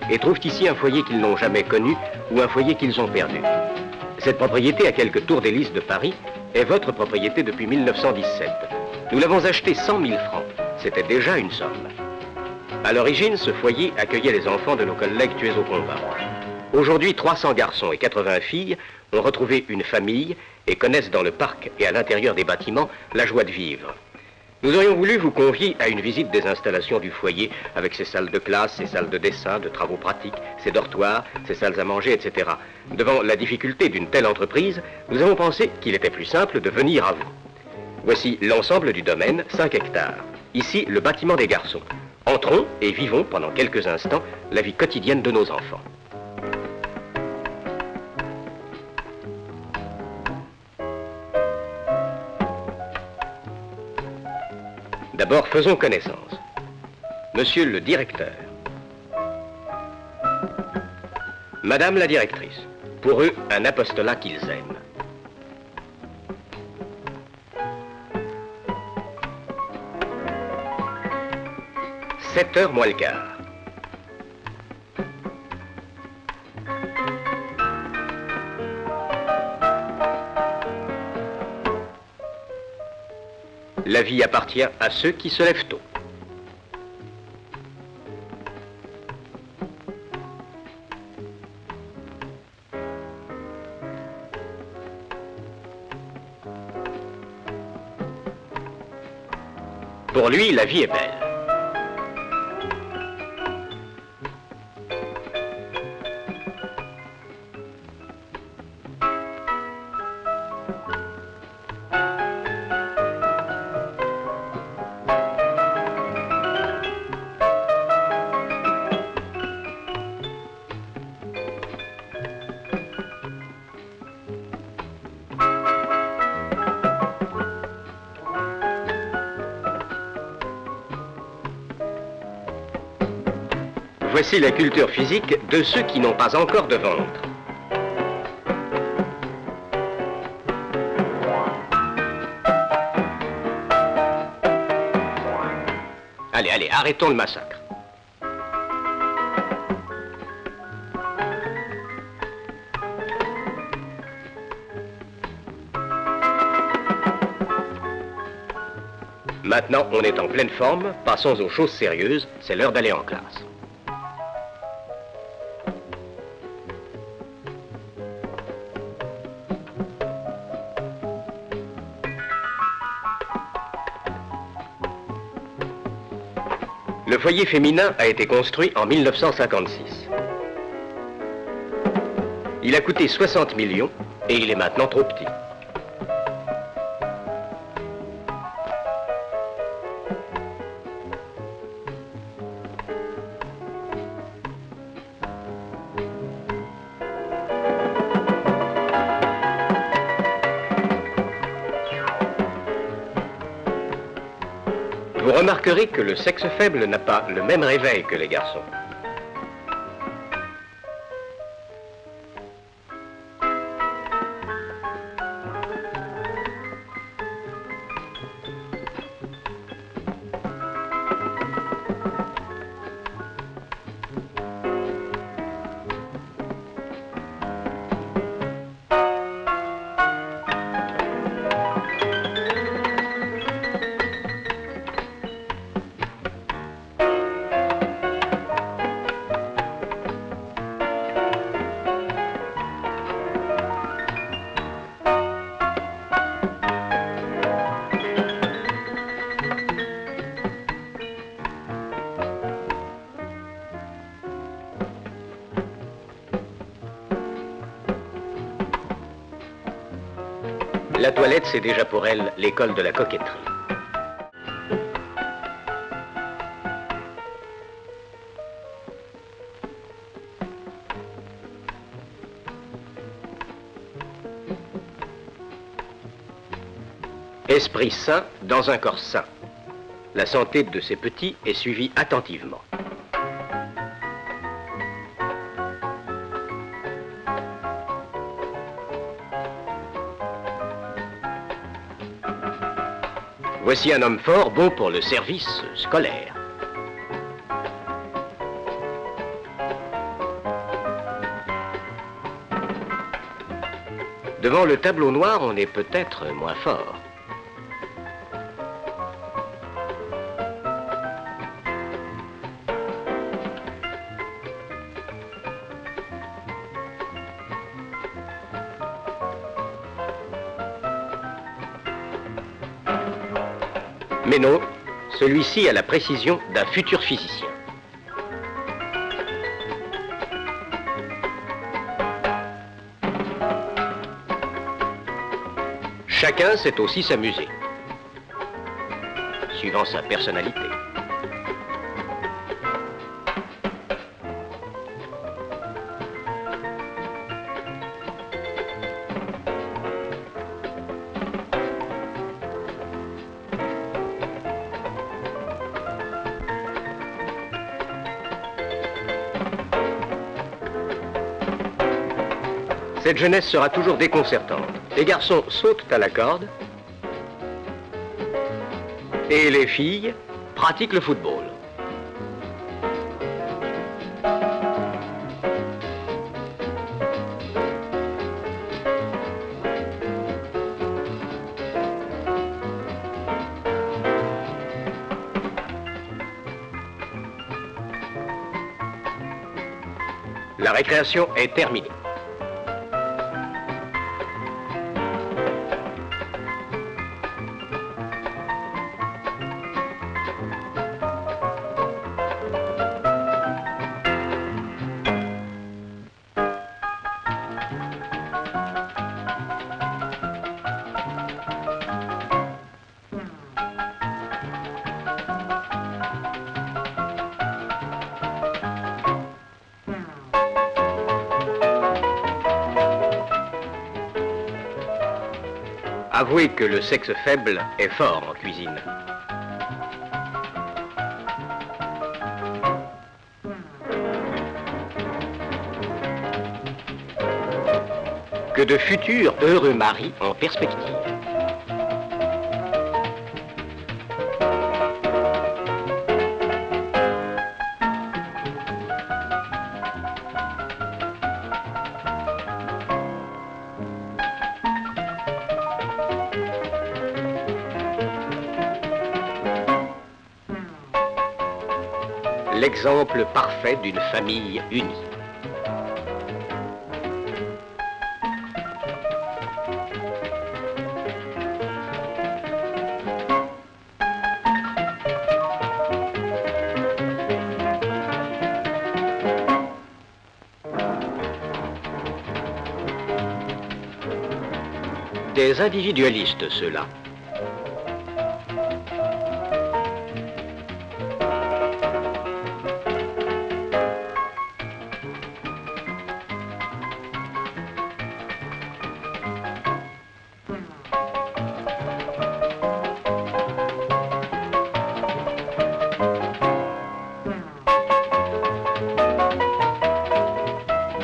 et trouvent ici un foyer qu'ils n'ont jamais connu ou un foyer qu'ils ont perdu. Cette propriété à quelques tours d'hélice de Paris est votre propriété depuis 1917. Nous l'avons achetée 100 000 francs. C'était déjà une somme. À l'origine, ce foyer accueillait les enfants de nos collègues tués au combat. Aujourd'hui, 300 garçons et 80 filles ont retrouvé une famille et connaissent dans le parc et à l'intérieur des bâtiments la joie de vivre. Nous aurions voulu vous convier à une visite des installations du foyer avec ses salles de classe, ses salles de dessin, de travaux pratiques, ses dortoirs, ses salles à manger, etc. Devant la difficulté d'une telle entreprise, nous avons pensé qu'il était plus simple de venir à vous. Voici l'ensemble du domaine, 5 hectares. Ici, le bâtiment des garçons. Entrons et vivons pendant quelques instants la vie quotidienne de nos enfants. D'abord, faisons connaissance. Monsieur le directeur. Madame la directrice. Pour eux, un apostolat qu'ils aiment. « 7h moins le quart. La vie appartient à ceux qui se lèvent tôt. Pour lui, la vie est belle. Voici la culture physique de ceux qui n'ont pas encore de ventre. Allez, allez, arrêtons le massacre. Maintenant, on est en pleine forme, passons aux choses sérieuses, c'est l'heure d'aller en classe. Le foyer féminin a été construit en 1956. Il a coûté 60 millions et il est maintenant trop petit. Vous remarquerez que le sexe faible n'a pas le même réveil que les garçons. La toilette, c'est déjà pour elle l'école de la coquetterie. Esprit sain dans un corps sain. La santé de ces petits est suivie attentivement. Voici un homme fort, bon pour le service scolaire. Devant le tableau noir, on est peut-être moins fort. Mais non, celui-ci a la précision d'un futur physicien. Chacun sait aussi s'amuser, suivant sa personnalité. Cette jeunesse sera toujours déconcertante. Les garçons sautent à la corde et les filles pratiquent le football. La récréation est terminée. Avouez que le sexe faible est fort en cuisine. Que de futurs heureux maris en perspective. L'exemple parfait d'une famille unie. Des individualistes, ceux-là.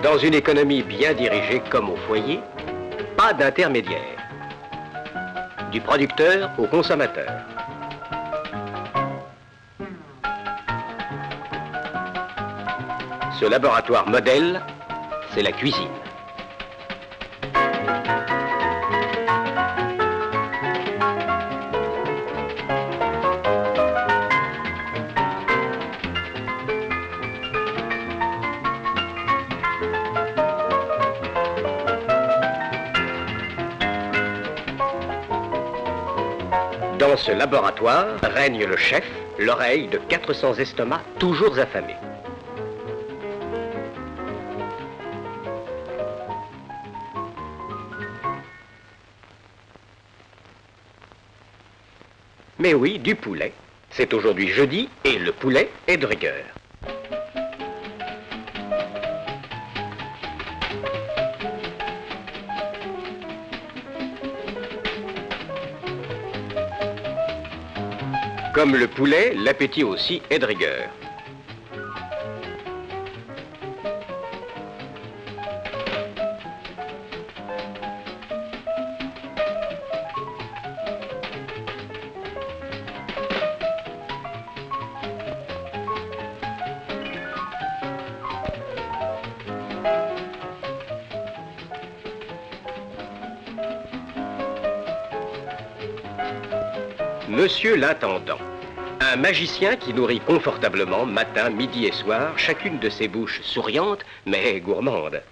Dans une économie bien dirigée comme au foyer, pas d'intermédiaire. Du producteur au consommateur. Ce laboratoire modèle, c'est la cuisine. Dans ce laboratoire règne le chef, l'oreille de 400 estomacs toujours affamés. Mais oui, du poulet. C'est aujourd'hui jeudi et le poulet est de rigueur. Comme le poulet, l'appétit aussi est de rigueur. Monsieur l'Intendant, un magicien qui nourrit confortablement matin, midi et soir chacune de ses bouches souriantes mais gourmandes.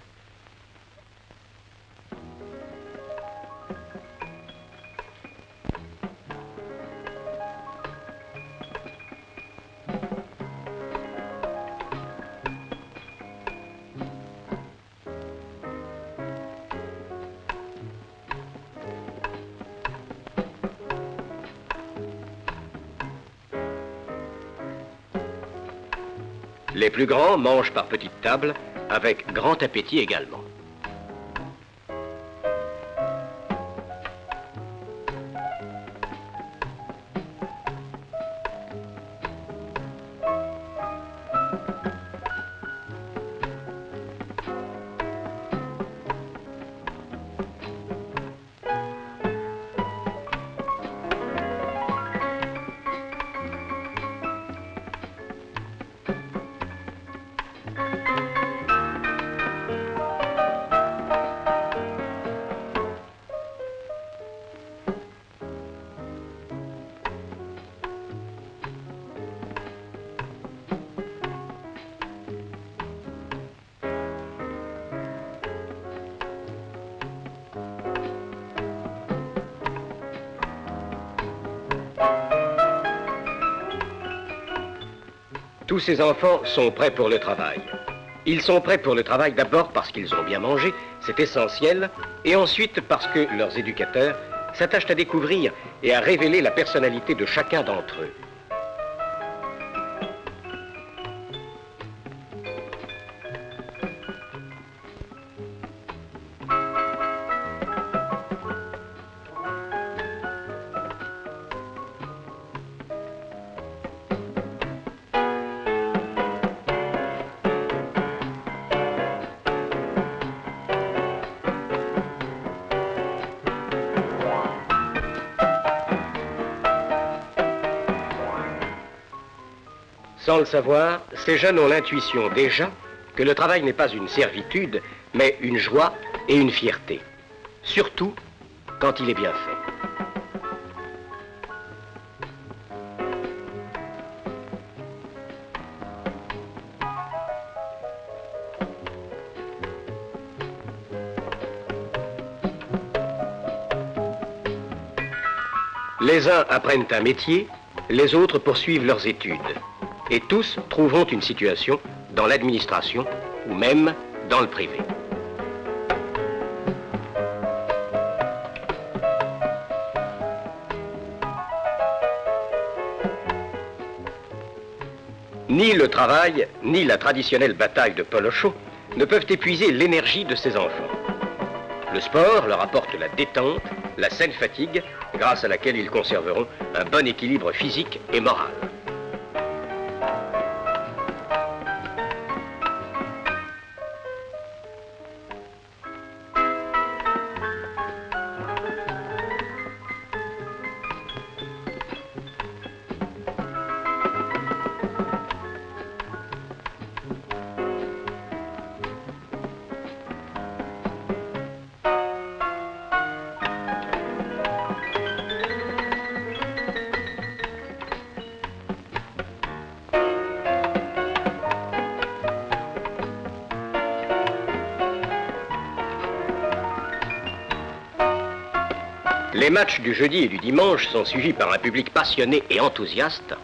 Les plus grands mangent par petites tables, avec grand appétit également. Tous ces enfants sont prêts pour le travail. Ils sont prêts pour le travail d'abord parce qu'ils ont bien mangé, c'est essentiel, et ensuite parce que leurs éducateurs s'attachent à découvrir et à révéler la personnalité de chacun d'entre eux. Sans le savoir, ces jeunes ont l'intuition déjà que le travail n'est pas une servitude, mais une joie et une fierté. Surtout quand il est bien fait. Les uns apprennent un métier, les autres poursuivent leurs études. Et tous trouveront une situation dans l'administration ou même dans le privé. Ni le travail, ni la traditionnelle bataille de polochon ne peuvent épuiser l'énergie de ces enfants. Le sport leur apporte la détente, la saine fatigue, grâce à laquelle ils conserveront un bon équilibre physique et moral. Les matchs du jeudi et du dimanche sont suivis par un public passionné et enthousiaste.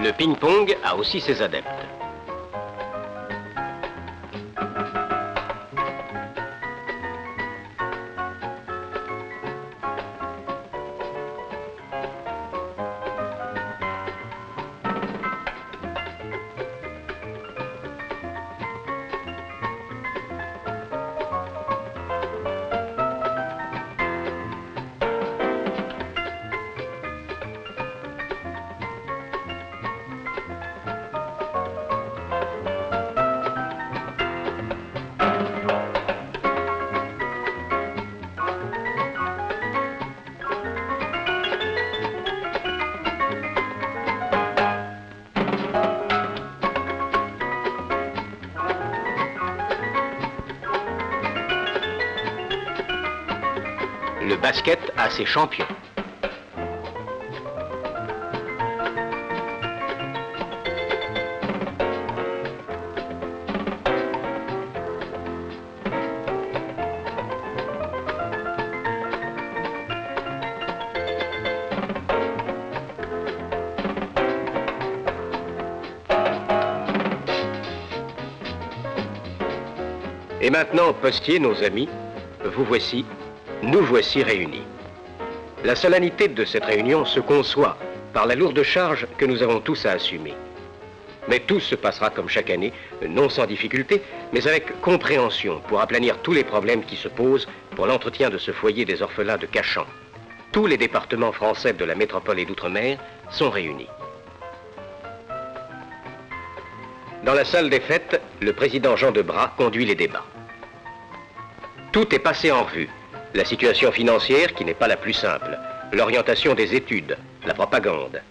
Le ping-pong a aussi ses adeptes. le basket a ses champions. Et maintenant, postiers, nos amis, vous voici, nous voici réunis. La solennité de cette réunion se conçoit par la lourde charge que nous avons tous à assumer. Mais tout se passera comme chaque année, non sans difficulté, mais avec compréhension pour aplanir tous les problèmes qui se posent pour l'entretien de ce foyer des orphelins de Cachan. Tous les départements français de la métropole et d'outre-mer sont réunis. Dans la salle des fêtes, le président Jean Debras conduit les débats. Tout est passé en revue. La situation financière, qui n'est pas la plus simple, l'orientation des études, la propagande.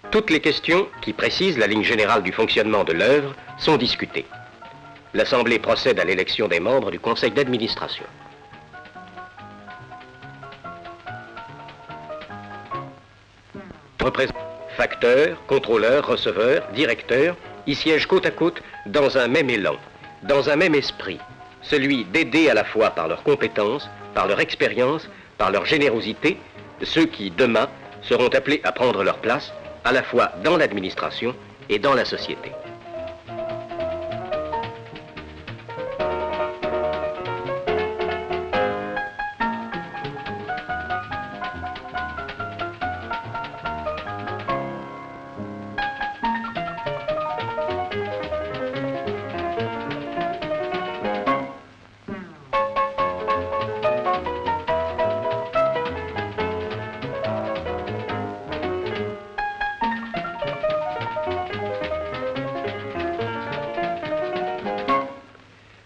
Toutes les questions qui précisent la ligne générale du fonctionnement de l'œuvre sont discutées. L'Assemblée procède à l'élection des membres du conseil d'administration. Représentants, facteurs, contrôleurs, receveurs, directeurs, y siègent côte à côte dans un même élan, dans un même esprit, celui d'aider à la fois par leurs compétences, par leur expérience, par leur générosité, ceux qui, demain, seront appelés à prendre leur place, à la fois dans l'administration et dans la société.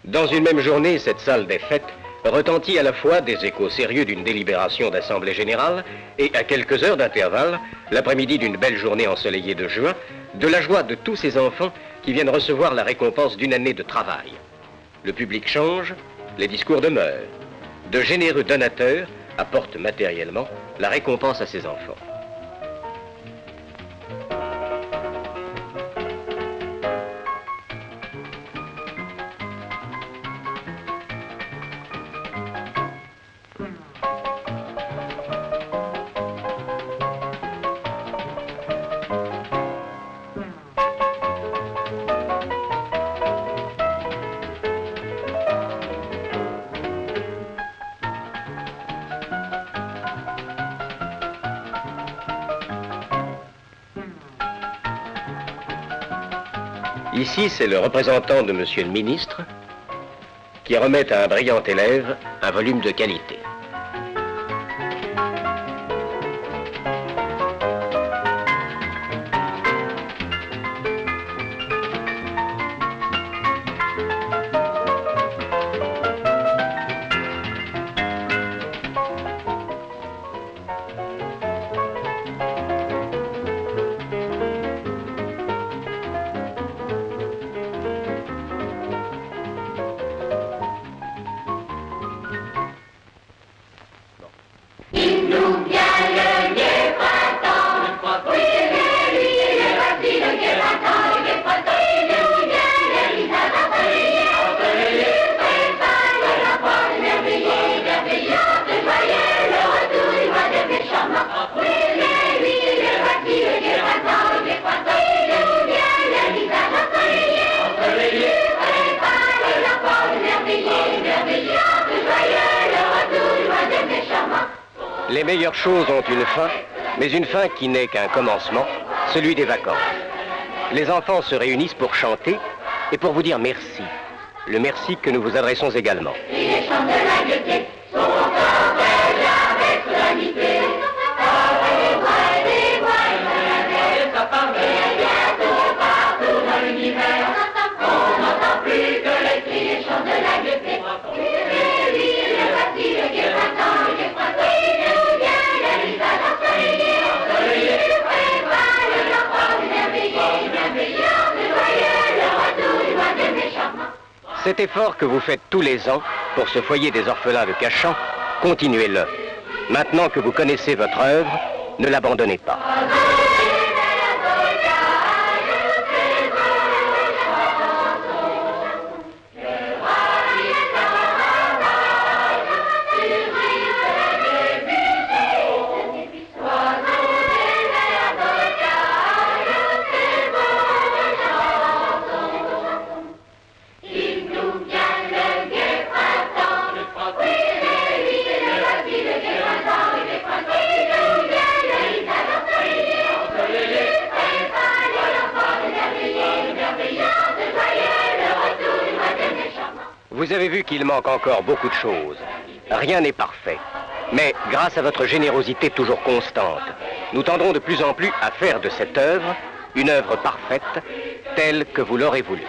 Dans une même journée, cette salle des fêtes retentit à la fois des échos sérieux d'une délibération d'Assemblée générale et, à quelques heures d'intervalle, l'après-midi d'une belle journée ensoleillée de juin, de la joie de tous ces enfants qui viennent recevoir la récompense d'une année de travail. Le public change, les discours demeurent. De généreux donateurs apportent matériellement la récompense à ces enfants. Ici, c'est le représentant de Monsieur le ministre qui remet à un brillant élève un volume de qualité. Les meilleures choses ont une fin, mais une fin qui n'est qu'un commencement, celui des vacances. Les enfants se réunissent pour chanter et pour vous dire merci. Le merci que nous vous adressons également. Et les chants de la gaieté sont encore belles avec solennité. Des voix et ça parle, et bientôt partout dans l'univers, on n'entend plus que les cris et chants de la gaieté. Et lui, le voici, le gai printemps, le gai printemps, il nous vient, le visage ensoleillé, prévoit le rapport du merveilleux, de joyeux, le retour du roi des méchants. Cet effort que vous faites tous les ans pour ce foyer des orphelins de Cachan, continuez-le. Maintenant que vous connaissez votre œuvre, ne l'abandonnez pas. Vous avez vu qu'il manque encore beaucoup de choses. Rien n'est parfait. Mais grâce à votre générosité toujours constante, nous tendrons de plus en plus à faire de cette œuvre une œuvre parfaite, telle que vous l'aurez voulu.